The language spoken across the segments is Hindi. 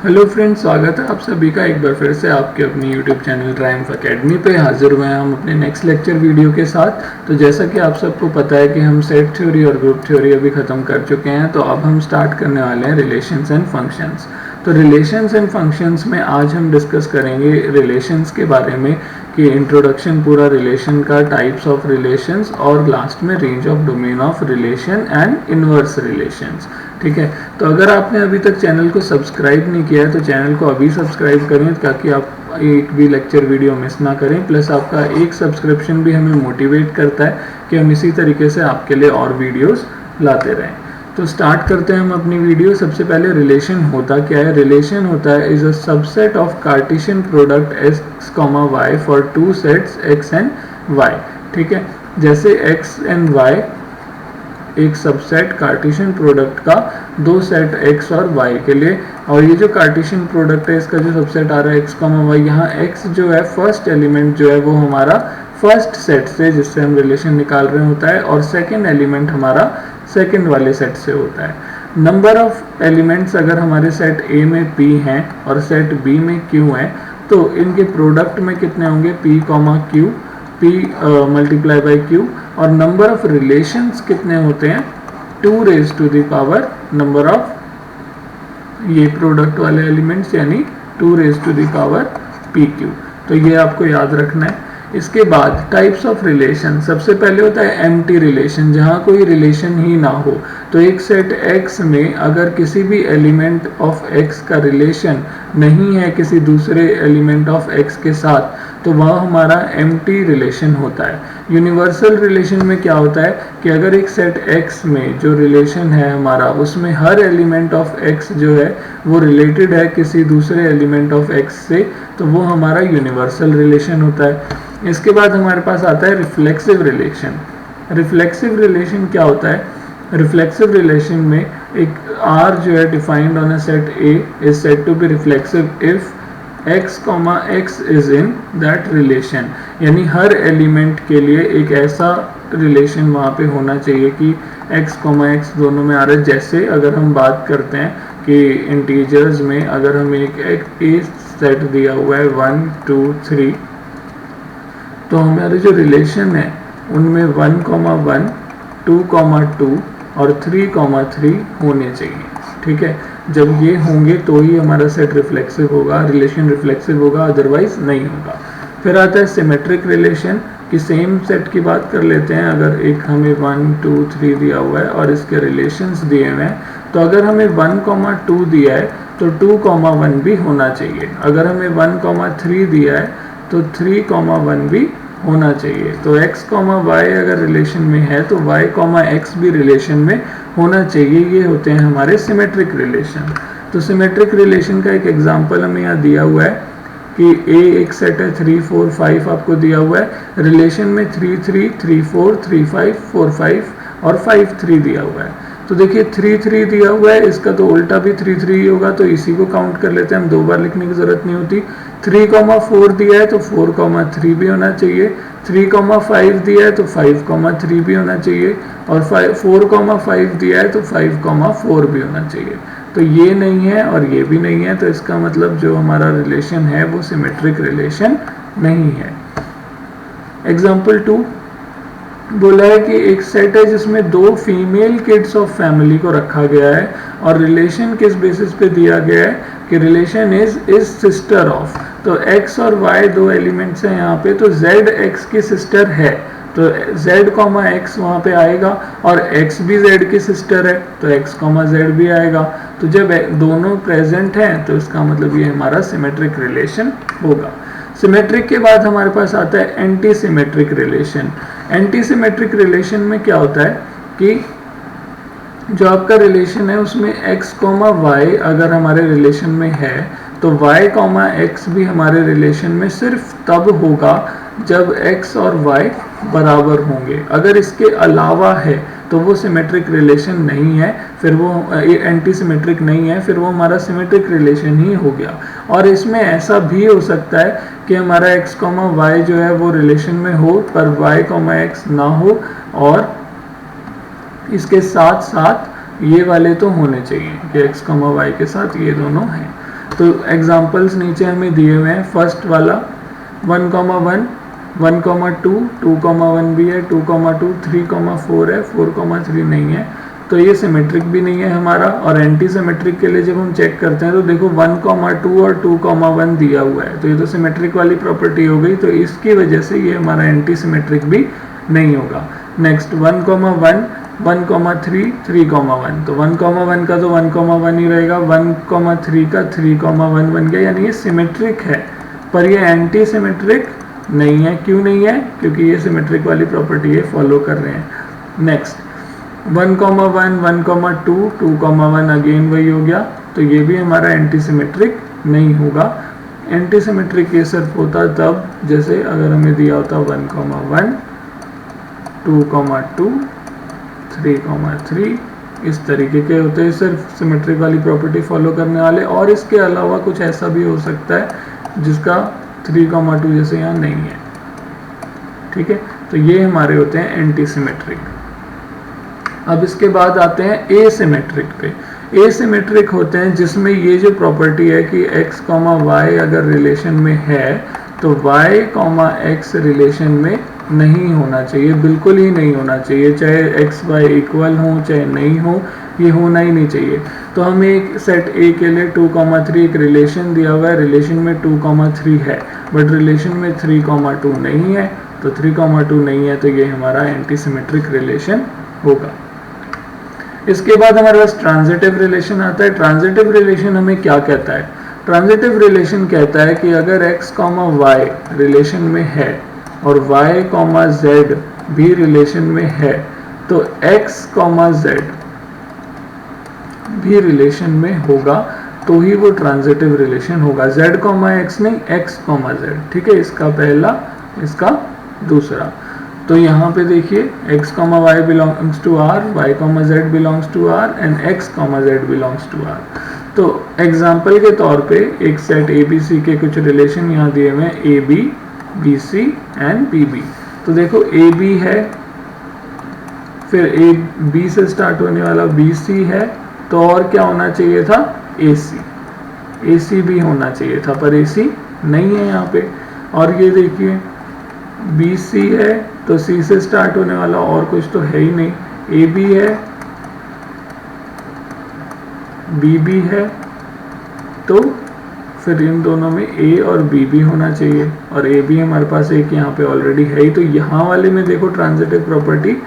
हेलो फ्रेंड्स, स्वागत है आप सभी का एक बार फिर से आपके अपनी यूट्यूब चैनल ट्रायम्फ एकेडमी पे हाजिर हुए हैं हम अपने नेक्स्ट लेक्चर वीडियो के साथ। तो जैसा कि आप सबको पता है कि हम सेट थ्योरी और ग्रुप थ्योरी अभी ख़त्म कर चुके हैं, तो अब हम स्टार्ट करने वाले हैं रिलेशंस एंड फंक्शंस। तो रिलेशंस एंड फंक्शंस में आज हम डिस्कस करेंगे रिलेशंस के बारे में कि इंट्रोडक्शन पूरा रिलेशन का, टाइप्स ऑफ रिलेशंस और लास्ट में range of domain of relation and inverse relations. ठीक है, तो अगर आपने अभी तक चैनल को सब्सक्राइब नहीं किया है तो चैनल को अभी सब्सक्राइब करें ताकि आप एक भी लेक्चर वीडियो मिस ना करें। प्लस आपका एक सब्सक्रिप्शन भी हमें मोटिवेट करता है कि हम इसी तरीके से आपके लिए और वीडियोस लाते रहें। तो स्टार्ट करते हैं हम अपनी वीडियो। सबसे पहले रिलेशन होता क्या है? रिलेशन होता है is a subset of Cartesian product x, y for two sets x and y। ठीक है, जैसे x एंड y एक सबसेट कार्टेशियन प्रोडक्ट का दो सेट x और y के लिए, और ये जो कार्टेशियन प्रोडक्ट है इसका जो सबसेट आ रहा है x, y, यहाँ x जो है फर्स्ट एलिमेंट जो है वो हमारा फर्स्ट सेट से जिससे हम रिलेशन निकाल रहे होता है, और सेकंड एलिमेंट हमारा सेकंड वाले सेट से होता है। नंबर ऑफ एलिमेंट्स अगर हमारे सेट A में p हैं और सेट B में q हैं तो इनके प्रोडक्ट में कितने होंगे? p, q, p multiply by q। और नंबर ऑफ रिलेशंस कितने होते हैं? 2 raise to the power number of ये प्रोडक्ट वाले एलिमेंट्स, यानी 2 raise to the power pq। तो ये आपको याद रखना है। इसके बाद टाइप्स ऑफ रिलेशन, सबसे पहले होता है एम्प्टी रिलेशन, जहाँ कोई रिलेशन ही ना हो। तो एक सेट x में अगर किसी भी एलिमेंट ऑफ x का रिलेशन नहीं है किसी दूसरे एलिमेंट ऑफ x के साथ तो वह हमारा एम्प्टी रिलेशन होता है। यूनिवर्सल रिलेशन में क्या होता है कि अगर एक सेट x में जो रिलेशन है हमारा उसमें हर एलिमेंट ऑफ x जो है वो रिलेटेड है किसी दूसरे एलिमेंट ऑफ x से तो वो हमारा यूनिवर्सल रिलेशन होता है। इसके बाद हमारे पास आता है रिफ्लेक्सिव रिलेशन। रिफ्लेक्सिव रिलेशन क्या होता है? रिफ्लेक्सिव रिलेशन में एक R जो है defined on a set A is said to be reflexive if x, x is in that relation, यानी हर एलिमेंट के लिए एक ऐसा रिलेशन वहाँ पे होना चाहिए कि x, x दोनों में आ रहा है। जैसे अगर हम बात करते हैं कि इंटीजर्स में अगर हम एक A सेट दिया हुआ है 1, 2, 3 तो हमारे जो रिलेशन है उनमें 1, 1, 2, 2 और 3, 3 होने चाहिए। ठीक है, जब ये होंगे तो ही हमारा सेट रिफ्लेक्सिव होगा, रिलेशन रिफ्लेक्सिव होगा, अदरवाइज नहीं होगा। फिर आता है सिमेट्रिक रिलेशन कि सेम सेट की बात कर लेते हैं। अगर एक हमें 1, 2, 3 दिया हुआ है और इसके रिलेशंस दिए हुए हैं तो अगर हमें 1, 2 दिया है तो 2, 1 भी होना चाहिए। अगर हमें 1, 3 दिया है तो 3, 1 भी होना चाहिए। तो x, y अगर रिलेशन में है तो y, x भी रिलेशन में होना चाहिए। ये होते हैं हमारे सिमेट्रिक रिलेशन। तो सिमेट्रिक रिलेशन का एक एग्जांपल हमें यहाँ दिया हुआ है कि A एक सेट है 3, 4, 5 आपको दिया हुआ है। रिलेशन में 3, 3, 3, 4, 3, 5, 4, 5 और 5, 3 दिया हुआ है। तो देखिए 3, 3 दिया हुआ है, इसका तो उल्टा भी 3, 3 होगा, तो इसी को काउंट कर लेते हैं हम, दो बार लिखने की जरूरत नहीं होती। 3, 4 दिया है तो 4, 3 भी होना चाहिए। 3, 5 दिया है तो 5, 3 भी होना चाहिए। और 4, 5 दिया है तो 5, 4 भी होना चाहिए। तो ये नहीं है और ये भी नहीं है, तो इसका मतलब जो हमारा रिलेशन है वो सिमेट्रिक रिलेशन नहीं है। एग्जाम्पल 2 बोला है कि एक सेट है जिसमें दो फीमेल किड्स ऑफ फैमिली को रखा गया है और रिलेशन किस बेसिस पे दिया गया है कि रिलेशन इज सिस्टर ऑफ। तो x और y दो एलिमेंट्स हैं यहाँ पे, तो z x की सिस्टर है तो z, x वहाँ पे आएगा, और x भी z की सिस्टर है तो x, z भी आएगा। तो जब दोनों प्रेजेंट हैं तो इसका मतलब ये हमारा सिमेट्रिक रिलेशन होगा। सिमेट्रिक के बाद हमारे पास आता है anti symmetric relation. Anti symmetric relation में क्या होता है कि जो आपका रिलेशन है उसमें x, y अगर हमारे रिलेशन में है तो y, x भी हमारे रिलेशन में सिर्फ तब होगा जब x और y बराबर होंगे। अगर इसके अलावा है तो वो सिमेट्रिक रिलेशन नहीं है, फिर वो एंटी सिमेट्रिक नहीं है, फिर वो हमारा सिमेट्रिक रिलेशन ही हो गया। और इसमें ऐसा भी हो सकता है कि हमारा x, y जो है वो रिलेशन में हो पर y, x ना हो, और इसके साथ साथ ये वाले तो होने चाहिए कि x, y के साथ ये दोनों हैं। तो एग्जांपल्स नीचे हमें दिए हुए हैं। फर्स्ट वाला 1,1, 1,2, 2,1 भी है, 2,2, 3,4 है, 4,3 नहीं है, तो ये सिमेट्रिक भी नहीं है हमारा। और एंटी सिमेट्रिक के लिए जब हम चेक करते हैं तो देखो 1,2 और 2,1 दिया हुआ है, तो ये तो सिमेट्रिक वाली प्रॉपर्टी हो गई, तो इसकी वजह से ये हमारा एंटी सिमेट्रिक भी नहीं होगा। नेक्स्ट 1,1, 1,3, 3,1, तो 1,1 का तो 1,1 ही रहेगा, 1,3 का 3,1 बन गया, यानी ये सिमेट्रिक है, पर ये एंटी सिमेट्रिक नहीं है। क्यों नहीं है? क्योंकि ये सिमेट्रिक वाली प्रॉपर्टी ये फॉलो कर रहे हैं। नेक्स्ट 1,1, 1,2, 2,1 अगेन वही हो गया, तो ये भी हमारा एंटी सिमेट्रिक नहीं होगा। एंटी सिमेट्रिक ये सिर्फ होता तब जैसे अगर हमें दिया होता 1,1, 2,2, 3,3 इस तरीके के होते हैं सिर्फ सिमेट्रिक वाली प्रॉपर्टी फॉलो करने वाले, और इसके अलावा कुछ ऐसा भी हो सकता है जिसका 3,2 जैसे यहाँ नहीं है। ठीक है, तो ये हमारे होते हैं एंटी सिमेट्रिक। अब इसके बाद आते हैं एसिमेट्रिक पे। एसिमेट्रिक होते हैं जिसमें ये जो प्रॉपर्टी है कि x, y अगर रिलेशन में है तो y, x रिलेशन में नहीं होना चाहिए, बिल्कुल ही नहीं होना चाहिए, चाहे x, y इक्वल हो चाहे नहीं हो, ये होना ही नहीं चाहिए। तो हमें एक सेट A के लिए 2,3 एक रिलेशन दिया हुआ है, रिलेशन में 2,3 है, बट रिलेशन में 3,2 नहीं है, तो 3,2 नहीं है, तो ये हमारा एंटी सिमेट्रिक रिलेशन होगा। इसके बाद हमारे पास ट्रांजिटिव रिलेशन आता है। ट्रांजिटिव रिलेशन हमें क्या कहता है? ट्रांजिटिव रिलेशन कहता है कि अगर x, y रिलेशन में है और y, z भी रिलेशन में है, तो x, z भी रिलेशन में होगा तो ही वो ट्रांजिटिव रिलेशन होगा। z, x नहीं, x, z। ठीक है, इसका पहला, इसका दूसरा। तो यहाँ पे देखिए x, y belongs to r, y, z belongs to r and x, z belongs to r। तो एग्जाम्पल के तौर पे एक सेट ABC के कुछ रिलेशन यहाँ दिए हुए हैं, AB, BC एंड BB। तो देखो AB है, फिर B से स्टार्ट होने वाला BC है, तो और क्या होना चाहिए था? AC भी होना चाहिए था, पर AC नहीं है यहाँ पे। और ये देखिए BC है तो C से स्टार्ट होने वाला और कुछ तो है ही नहीं, AB है, BB है, तो फिर इन दोनों में A और B भी होना चाहिए, और A भी हमारे पास एक यहाँ पे ऑलरेडी है ही, तो यहाँ वाले में देखो ट्रांजिटिव प्रॉपर्टी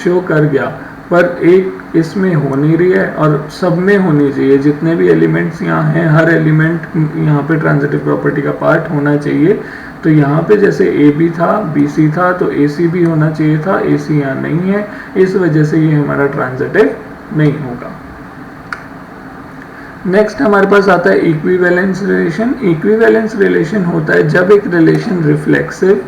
शो कर गया, पर एक इसमें हो नहीं रही है और सब में होनी चाहिए। जितने भी एलिमेंट्स यहाँ हैं, हर एलिमेंट यहाँ पे ट्रांजिटिव प्रॉपर्टी का पार्ट होना चाहिए। तो यहाँ पे जैसे AB था, BC था, तो AC भी होना चाहिए था, AC यहाँ नहीं है, इस वजह से ये हमारा ट्रांजिटिव नहीं होगा। नेक्स्ट हमारे पास आता है इक्विवेलेंस रिलेशन। इक्विवेलेंस रिलेशन होता है जब एक रिलेशन रिफ्लेक्सिव,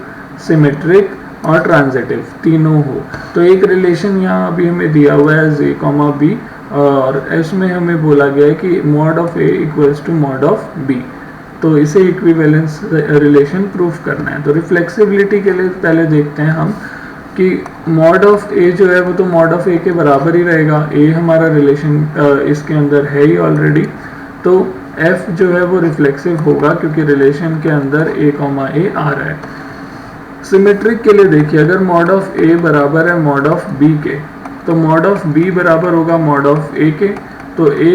सिमेट्रिक और ट्रांजिटिव तीनों हो। तो एक रिलेशन यहाँ अभी हमें दिया हुआ है J, B, और इसमें हमें बोला गया है कि mod of A equals to mod of B, तो इसे इक्विवेलेंस रिलेशन प्रूफ करना है। तो रिफ्लेक्सिबिलिटी के लिए पहले देखते हैं हम कि mod of A जो है वो तो mod of A के बराबर ही रहेगा। A हमारा रिलेशन इसके अंदर है ही ऑलरेडी, तो F जो है वो रिफ्लेक्सिव होगा क्योंकि रिलेशन के अंदर A, A आ रहा है। सिमेट्रिक के लिए देखिए, अगर mod of A बराबर है mod of B के, तो mod of B बराबर होगा mod of A के, तो A,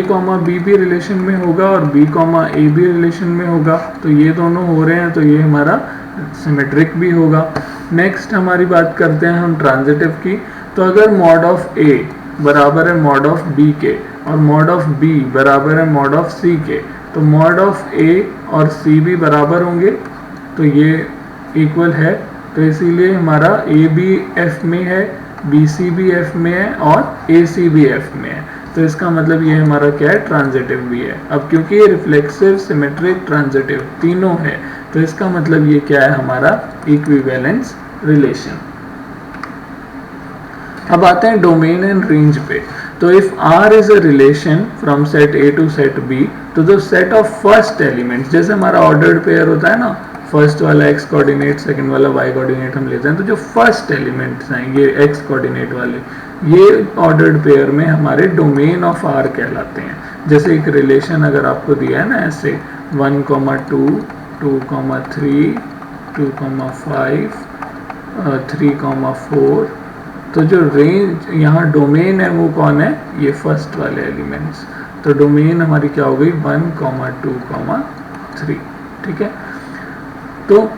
B भी रिलेशन में होगा और B, A भी रिलेशन में होगा, तो ये दोनों हो रहे हैं, तो ये हमारा सिमेट्रिक भी होगा। नेक्स्ट हमारी बात करते हैं हम ट्रांजिटिव की। तो अगर mod of A बराबर है mod of B के और mod of B बराबर है mod of C के, तो mod of A और C भी बराबर होंगे, तो ये इक्वल है, तो इसीलिए हमारा A भी F में है, BC भी F में है और AC भी F में है, तो इसका मतलब ये हमारा क्या है? ट्रांजिटिव भी है। अब क्योंकि ये रिफ्लेक्सिव, सिमेट्रिक, ट्रांजिटिव तीनों है, तो इसका मतलब ये क्या है? हमारा इक्विवेलेंस रिलेशन। अब आते हैं डोमेन एंड रेंज पे। तो if R is a relation from set A to set B, तो the set of first elements, जैसे हमारा ऑर्डर्ड पेयर होता है ना, फर्स्ट वाला x कोऑर्डिनेट, सेकंड वाला y कोऑर्डिनेट हम लेते हैं, तो जो फर्स्ट एलिमेंट्स हैं ये x कोऑर्डिनेट वाले, ये ऑर्डर्ड पेयर में हमारे डोमेन ऑफ आर कहलाते हैं। जैसे एक रिलेशन अगर आपको दिया है ना ऐसे 1, 2, 2, 3, 2, 5, 3, 4, तो जो रेंज यहाँ डोमेन है वो कौन है, ये फर्स्ट वाले एलिमेंट्स। तो डोमेन हमारी क्या हो गई 1, 2, 3, ठीक है। तो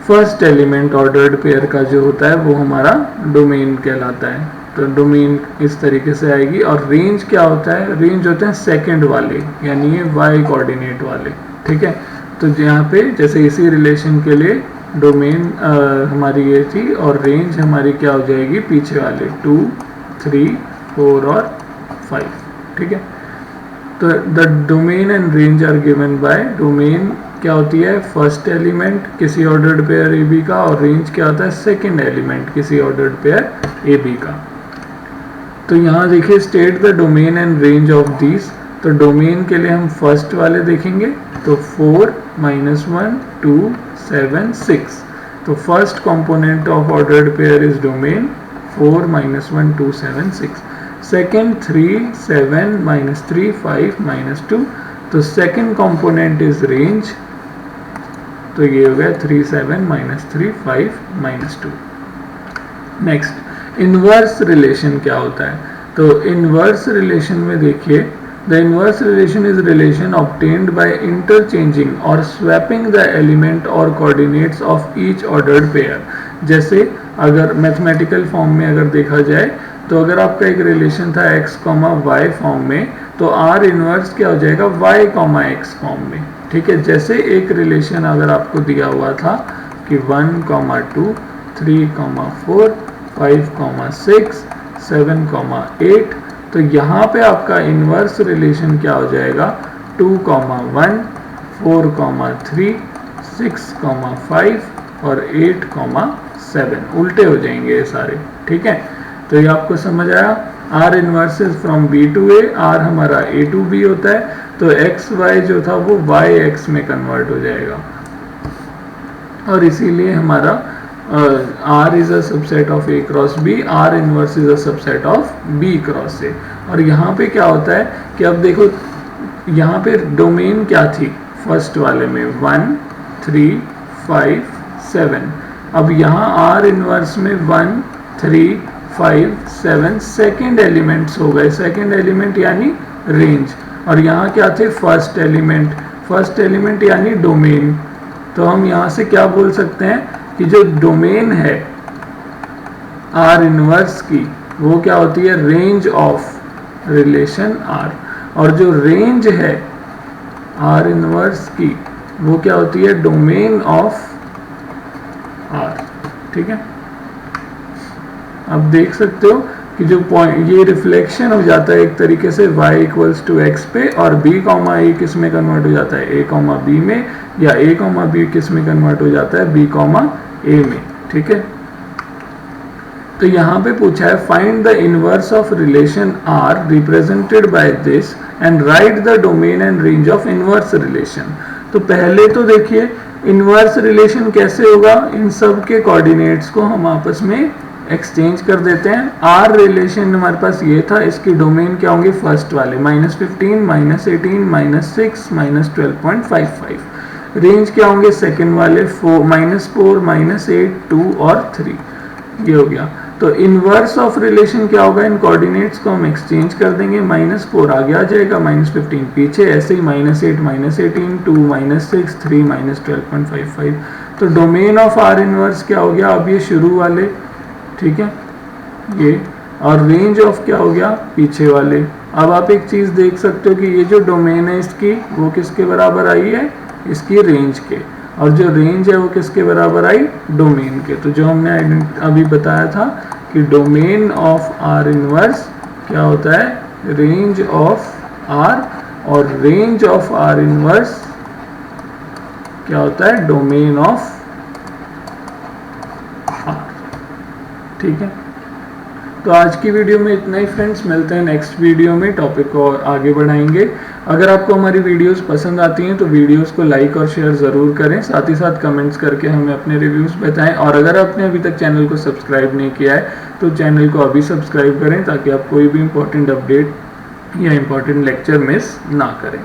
फर्स्ट एलिमेंट ऑर्डर्ड पेयर का जो होता है वो हमारा डोमेन कहलाता है। तो डोमेन इस तरीके से आएगी। और रेंज क्या होता है, रेंज होते हैं सेकंड वाले, यानी ये y कोऑर्डिनेट वाले, ठीक है। तो यहाँ पे जैसे इसी रिलेशन के लिए डोमेन हमारी ये थी और रेंज हमारी क्या हो जाएगी पीछे वाले 2, 3, 4 और 5, ठीक है। तो the domain and range are given by, domain क्या होती है फर्स्ट एलिमेंट किसी ऑर्डर्ड पेयर ए बी का, और रेंज क्या होता है सेकंड एलिमेंट किसी ऑर्डर्ड पेयर ए बी का। तो यहाँ देखिए state the domain and range of these. तो डोमेन के लिए हम फर्स्ट वाले देखेंगे, तो 4, -1, 2, 7, 6। तो first component of ordered pair is domain 4, -1, 2, 7, 6। Second 3, 7, -3, 5, -2। तो सेकेंड कंपोनेंट इज रेंज, तो ये हो गया 3, 7, -3, 5, -2। नेक्स्ट इनवर्स रिलेशन क्या होता है। तो इनवर्स रिलेशन में देखिए the inverse relation is relation obtained by interchanging और स्वैपिंग द एलिमेंट और coordinates of each ordered pair. जैसे अगर मैथमेटिकल फॉर्म में अगर देखा जाए तो अगर आपका एक रिलेशन था x, y फॉर्म में, तो r इनवर्स क्या हो जाएगा y, x फॉर्म में, ठीक है। जैसे एक रिलेशन अगर आपको दिया हुआ था कि 1, 2, 3, 4, 5, 6, 7, 8, तो यहाँ पे आपका इनवर्स रिलेशन क्या हो जाएगा 2, 1, 4, 3, 6, 5 और 8, 7 उल्टे हो जाएंगे ये सारे, ठीक है। तो ये आपको समझ आया। R inverse is from B to A, R हमारा A to B होता है, तो x y जो था वो y x में कन्वर्ट हो जाएगा, और इसीलिए हमारा R is a subset of A cross B, R inverse is a subset of B cross A। और यहाँ पे क्या होता है कि अब देखो यहाँ पे डोमेन क्या थी फर्स्ट वाले में 1, 3, 5, 7। अब यहाँ R इनवर्स में 1, 3, 5, 7 सेकेंड एलिमेंट्स हो गए, सेकेंड एलिमेंट यानी रेंज। और यहाँ क्या थे फर्स्ट एलिमेंट, फर्स्ट एलिमेंट यानी डोमेन। तो हम यहाँ से क्या बोल सकते हैं कि जो डोमेन है R इनवर्स की वो क्या होती है रेंज ऑफ रिलेशन R, और जो रेंज है R इनवर्स की वो क्या होती है डोमेन ऑफ R, ठीक है। अब देख सकते हो कि जो पॉइंट ये रिफ्लेक्शन हो जाता है एक तरीके से y = x पे, और b, a किस में कन्वर्ट हो जाता है a, b में, या a, b किस में कन्वर्ट हो जाता है b, a में, ठीक है। तो यहाँ पे पूछा है find the inverse of relation R represented by this and right the domain and range of inverse relation. तो पहले तो देखिए इनवर्स रिलेशन कैसे होगा, इन सब के कोऑर्डिनेट्स को हम आपस में एक्सचेंज कर देते हैं। R रिलेशन हमारे पास ये था, इसकी डोमेन क्या होंगे फर्स्ट वाले -15, -18, -6, -12.55। रेंज क्या होंगे सेकेंड वाले -4, -8, 2 और 3, ये हो गया। तो इनवर्स ऑफ रिलेशन क्या होगा, इन कोऑर्डिनेट्स को हम एक्सचेंज कर देंगे, -4 आगे आ जाएगा, -15 पीछे, ऐसे ही -8, -18, 2, -6, 3, -12.55। तो डोमेन ऑफ R इनवर्स क्या हो गया, अब ये शुरू वाले, ठीक है ये, और रेंज ऑफ क्या हो गया पीछे वाले। अब आप एक चीज़ देख सकते हो कि ये जो डोमेन है इसकी वो किसके बराबर आई है, इसकी रेंज के, और जो रेंज है वो किसके बराबर आई डोमेन के। तो जो हमने अभी बताया था कि डोमेन ऑफ R इनवर्स क्या होता है रेंज ऑफ R, और रेंज ऑफ R इनवर्स क्या होता है डोमेन ऑफ R, ठीक है। तो आज की वीडियो में इतना ही फ्रेंड्स, मिलते हैं नेक्स्ट वीडियो में, टॉपिक को आगे बढ़ाएंगे। अगर आपको हमारी वीडियोस पसंद आती हैं तो वीडियोस को लाइक और शेयर ज़रूर करें, साथ ही साथ कमेंट्स करके हमें अपने रिव्यूज़ बताएं। और अगर आपने अभी तक चैनल को सब्सक्राइब नहीं किया है तो चैनल को अभी सब्सक्राइब करें ताकि आप कोई भी इम्पोर्टेंट अपडेट या इम्पोर्टेंट लेक्चर मिस ना करें।